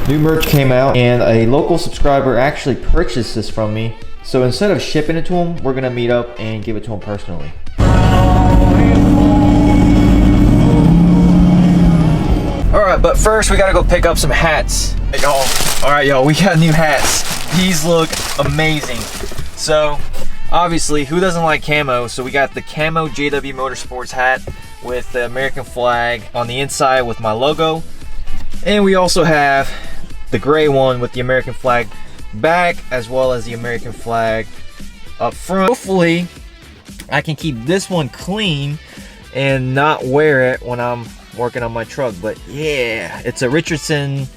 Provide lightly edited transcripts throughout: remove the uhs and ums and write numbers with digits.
New merch came out and a local subscriber actually purchased this from me. So instead of shipping it to him, we're gonna meet up and give it to him personally. Alright, but first we gotta go pick up some hats. Hey, y'all. Alright, y'all, we got new hats. These look amazing. So, obviously, who doesn't like camo? So we got the camo JW Motorsports hat with the American flag on the inside with my logo. And we also have the gray one with the American flag back, as well as the American flag up front. Hopefully, I can keep this one clean and not wear it when I'm working on my truck. But yeah, it's a Richardson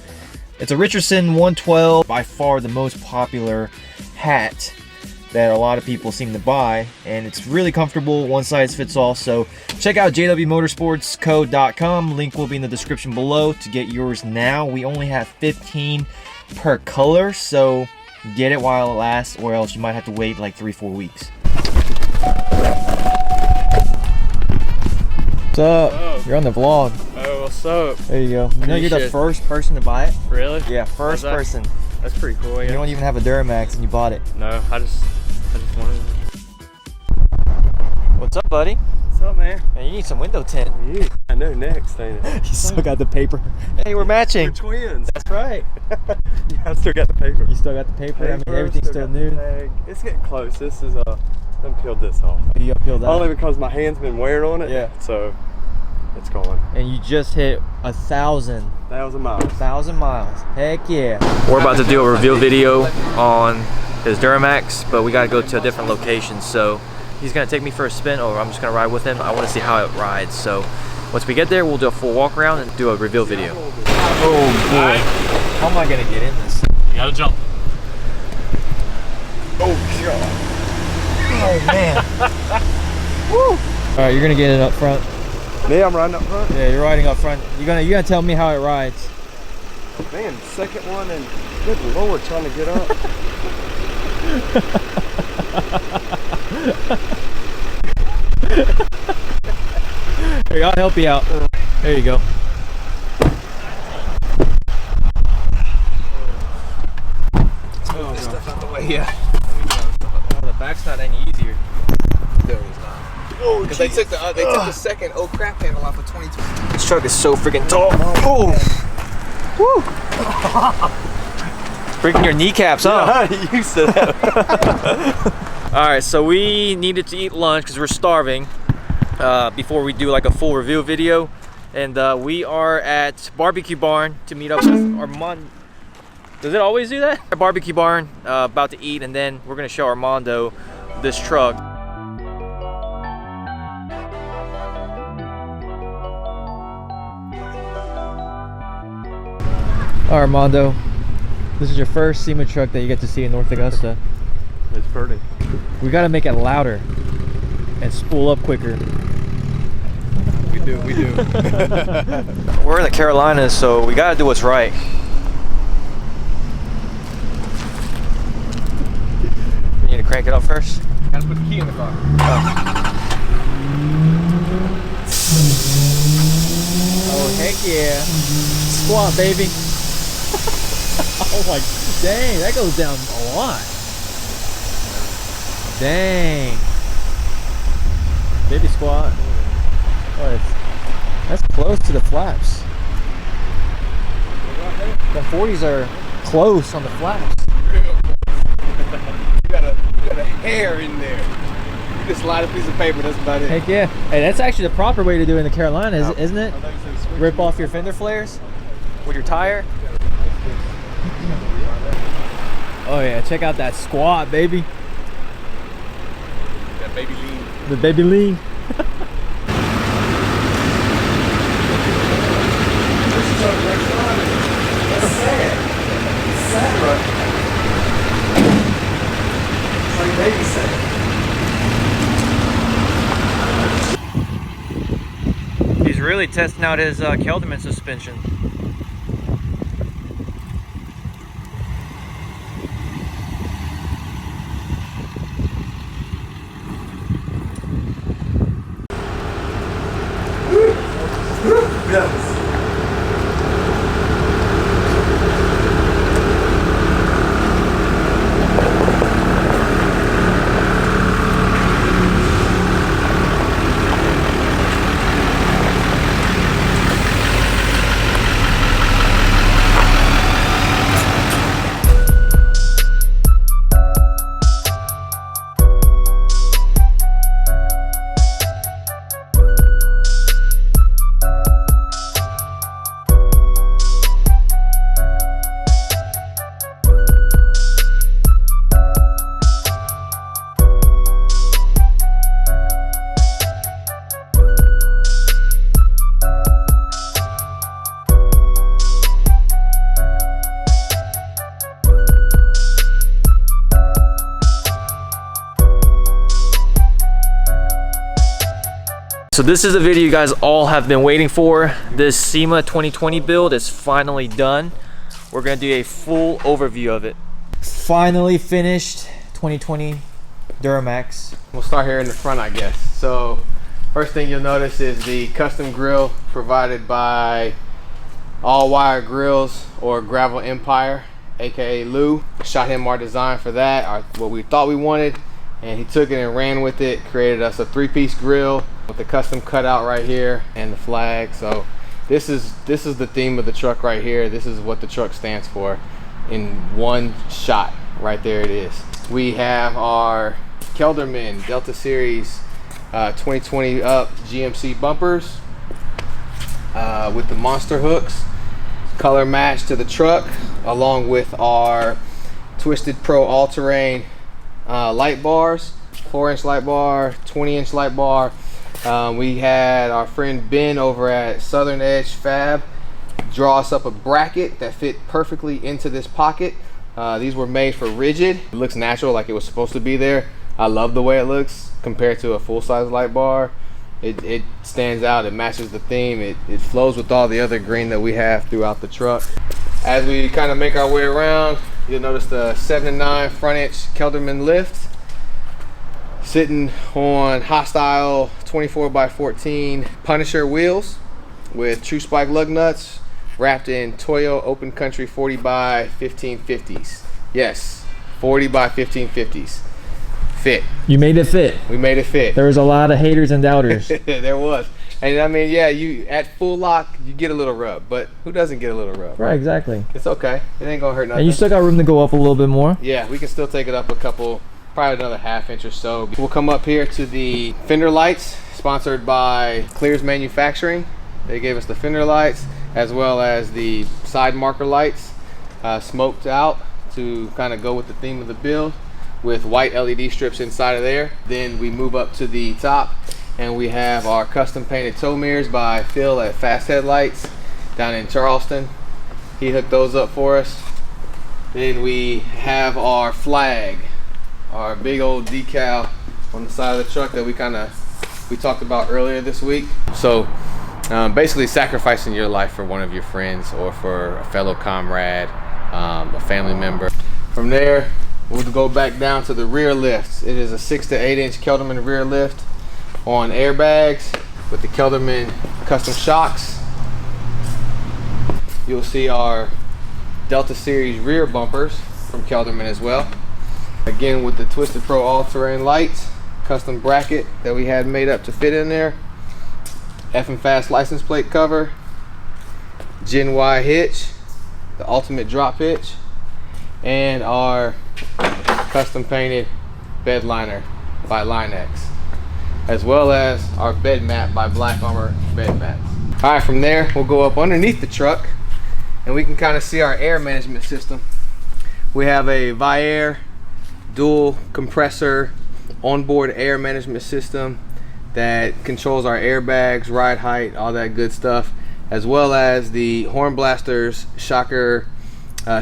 112, by far the most popular hat that a lot of people seem to buy, and it's really comfortable, one size fits all. So check out jwmotorsportsco.com. Link will be in the description below to get yours now. We only have 15 per color, so get it while it lasts, or else you might have to wait like 3-4 weeks. What's up? Oh. You're on the vlog. Oh, what's up? There you go. You know you're the first person to buy it? Really? Yeah, first person. That's pretty cool. Yeah. You don't even have a DURAMAX and you bought it. No, I just wanted it. What's up, buddy? What's up, man? Man, you need some window tint. Yeah, I know next, ain't it? You still got the paper. Hey, we're matching. We're twins. That's right. Yeah, I still got the paper. You still got the paper? I mean, everything's still new. It's getting close. This is I peeled this off. You peeled that? Only because my hand's been wearing on it. Yeah. So it's going. And you just hit 1,000 miles. 1,000 miles. Heck yeah. We're about to do a reveal video on his DURAMAX, but we got to go to a different location. So he's going to take me for a spin, or I'm just going to ride with him. I want to see how it rides. So once we get there, we'll do a full walk around and do a reveal video. Oh boy. How am I going to get in this? You got to jump. Oh god. Oh man. Woo. All right, you're going to get it up front. Yeah, I'm riding up front. Yeah, you're riding up front. You're gonna tell me how it rides. Man, second one, and good lord, trying to get up. Here, I'll help you out. There you go. Oh, this stuff out the way, yeah. Oh, the back's not any easier. No, it's not. Oh, because they took the second oh crap handle off of 2020. This truck is so freaking tall. Oh. Woo. Breaking your kneecaps, huh? Yeah, you said that. All right, so we needed to eat lunch because we're starving before we do like a full review video, and we are at Barbecue Barn to meet up with Armando. Does it always do that? Barbecue Barn, about to eat, and then we're gonna show Armando this truck. Armando, this is your first SEMA truck that you get to see in North Augusta. It's pretty. We gotta make it louder and spool up quicker. We do. We're in the Carolinas, so we gotta do what's right. You need to crank it up first? Gotta put the key in the car. Oh, heck yeah. Squat, baby. Oh my, dang, that goes down a lot. Dang. Baby squat. Oh, that's close to the flaps. The 40s are close on the flaps. You got a hair in there. You just slide a piece of paper, that's about it. Heck yeah. Hey, that's actually the proper way to do it in the Carolinas, isn't it? Rip off your fender flares with your tire. Oh yeah, check out that squat, baby. That baby lean. The baby lean. He's really testing out his Kelderman suspension. So this is the video you guys all have been waiting for. This SEMA 2020 build is finally done. We're gonna do a full overview of it. Finally finished 2020 DURAMAX. We'll start here in the front, I guess. So first thing you'll notice is the custom grill provided by All Wire Grills or Gravel Empire, aka Lou. Shot him our design for that, what we thought we wanted, and he took it and ran with it, created us a 3-piece grill with the custom cutout right here and the flag. So this is the theme of the truck right here. This is what the truck stands for in one shot. Right there it is. We have our Kelderman Delta Series 2020 up GMC bumpers with the monster hooks, color match to the truck, along with our Twisted Pro all-terrain light bars, 4-inch light bar, 20-inch light bar. We had our friend Ben over at Southern Edge Fab draw us up a bracket that fit perfectly into this pocket. These were made for rigid. It looks natural, like it was supposed to be there. I love the way it looks compared to a full-size light bar. It stands out, it matches the theme, it flows with all the other green that we have throughout the truck. As we kind of make our way around, you'll notice the 7-9 front-inch Kelderman lift sitting on hostile 24x14 Punisher wheels with True Spike lug nuts wrapped in Toyo Open Country 40x1550s. Yes, 40x1550s. Fit. You made it fit. We made it fit. There was a lot of haters and doubters. There was. And I mean, yeah, you at full lock, you get a little rub, but who doesn't get a little rub? Right, exactly. It's okay. It ain't gonna hurt nothing. And you still got room to go up a little bit more. Yeah, we can still take it up a couple, probably another ½ inch or so. We'll come up here to the fender lights, sponsored by Clears Manufacturing. They gave us the fender lights as well as the side marker lights, smoked out to kind of go with the theme of the build, with white LED strips inside of there. Then we move up to the top and we have our custom painted tow mirrors by Phil at Fast Headlights down in Charleston. He hooked those up for us. Then we have our flag, our big old decal on the side of the truck that we talked about earlier this week. So basically sacrificing your life for one of your friends or for a fellow comrade, a family member. From there, we'll go back down to the rear lifts. It is a 6 to 8 inch Kelderman rear lift on airbags with the Kelderman custom shocks. You'll see our Delta Series rear bumpers from Kelderman as well. Again with the Twisted Pro all-terrain lights, custom bracket that we had made up to fit in there. F and Fast license plate cover, Gen Y hitch, the ultimate drop hitch, and our custom painted bed liner by Line-X, as well as our bed mat by Black Armor bed mats. All right, from there we'll go up underneath the truck and we can kind of see our air management system. We have a Viair dual compressor onboard air management system that controls our airbags, ride height, all that good stuff, as well as the Horn Blasters Shocker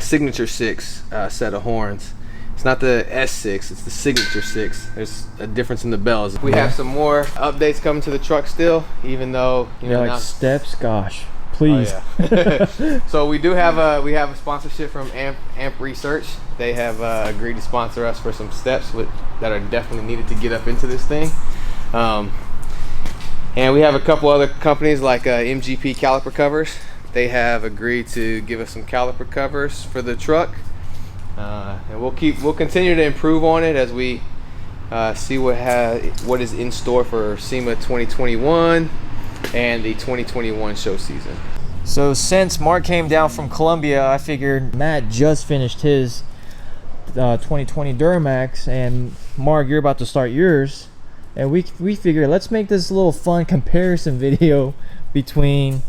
Signature 6 set of horns. It's not the S6, it's the Signature 6. There's a difference in the bells. We have some more updates coming to the truck still, even though you know, like steps. Gosh, please. Oh, yeah. So we do have a sponsorship from Amp Research. They have agreed to sponsor us for some steps that are definitely needed to get up into this thing. And we have a couple other companies like MGP caliper covers. They have agreed to give us some caliper covers for the truck, and we'll continue to improve on it as we see what is in store for SEMA 2021 and the 2021 show season. So since Mark came down from Colombia, I figured Matt just finished his 2020 DURAMAX, and Mark, you're about to start yours. And we figured let's make this little fun comparison video between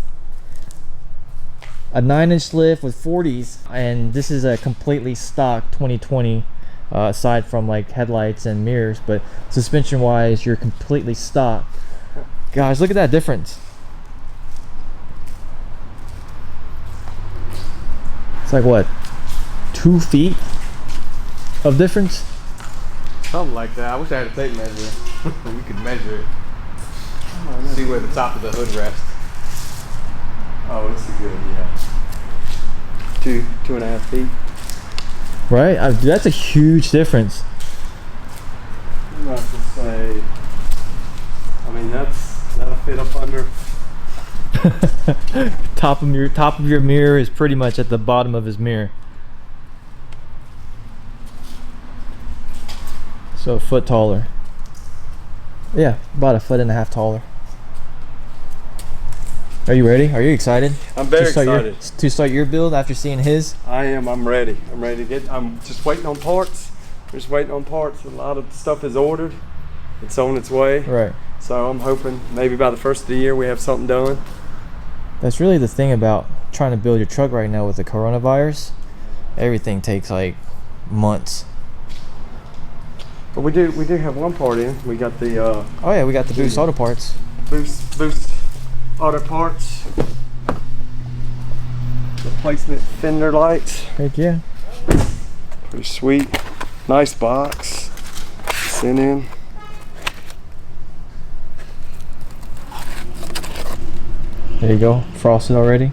a 9-inch lift with 40s, and this is a completely stock 2020, aside from like headlights and mirrors, but suspension wise you're completely stock. Guys, look at that difference. It's like what, 2 feet of difference? Something like that. I wish I had a tape measure. We could measure it. Oh, see where the top of the hood rests. Oh, this is good, yeah. 2.5 feet. Right? That's a huge difference. I'm about to say, I mean, that'll fit up under. Top of your mirror is pretty much at the bottom of his mirror. So a foot taller. Yeah, about a 1.5 foot taller. Are you ready? Are you excited? I'm very excited. To start your build after seeing his? I am. I'm ready. I'm ready to get. I'm just waiting on parts. We're just waiting on parts. A lot of stuff is ordered. It's on its way. Right. So I'm hoping maybe by the first of the year we have something done. That's really the thing about trying to build your truck right now with the coronavirus. Everything takes like months. But we do have one part in. We got the. Oh yeah, we got the Boost Auto Parts. Boost Auto Parts. Replacement fender lights. Heck yeah. Pretty sweet. Nice box. Sent in. There you go, frosted already.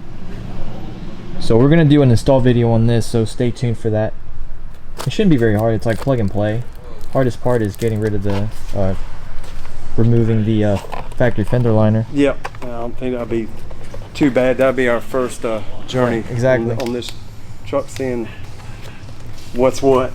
So we're gonna do an install video on this, so stay tuned for that. It shouldn't be very hard. It's like plug and play. Hardest part is getting rid of the removing the factory fender liner. Yep. I don't think that'll be too bad. That'll be our first journey. Right, exactly. On this truck, seeing what's what.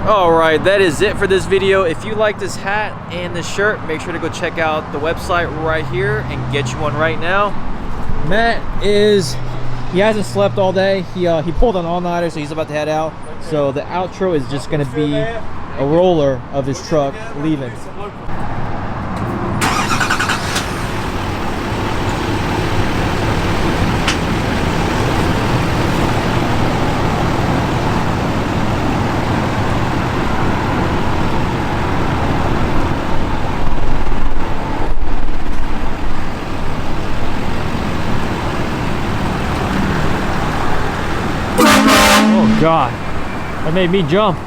Alright, that is it for this video. If you like this hat and this shirt, make sure to go check out the website right here and get you one right now. Matt he hasn't slept all day. He pulled an all-nighter, so he's about to head out. So the outro is just going to be a roller of his truck leaving. God, that made me jump.